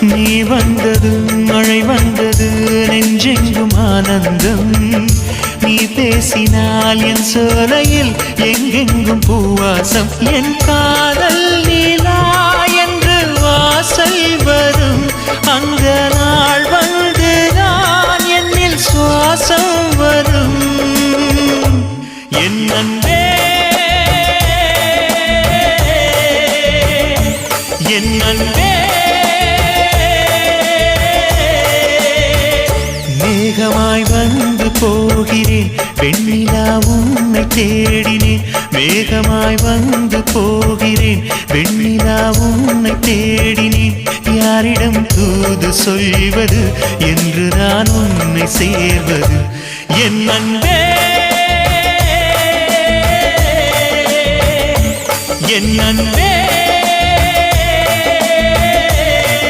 நீ வந்ததும் மழை வந்தது நெஞ்செங்கும் ஆனந்தம் நீ பேசினால் என் சோலையில் எங்கெங்கும் பூவாசம் என் காதல் நீலா என்று வாசல் வரும் அந்த நாள் வந்து நான் என்னில் சுவாசம் வரும் என் அன்பே என் அன்பே மேகமாய் வந்து போகிறேன் வெண்ணிலா உன்னை தேடினேன் மேகமாய் வந்து போகிறேன் வெண்ணிலா உன்னை தேடினேன் யாரிடம் தூது சொல்வது என்று நான் உன்னை சேர்வது என் அன்பே என் அன்பே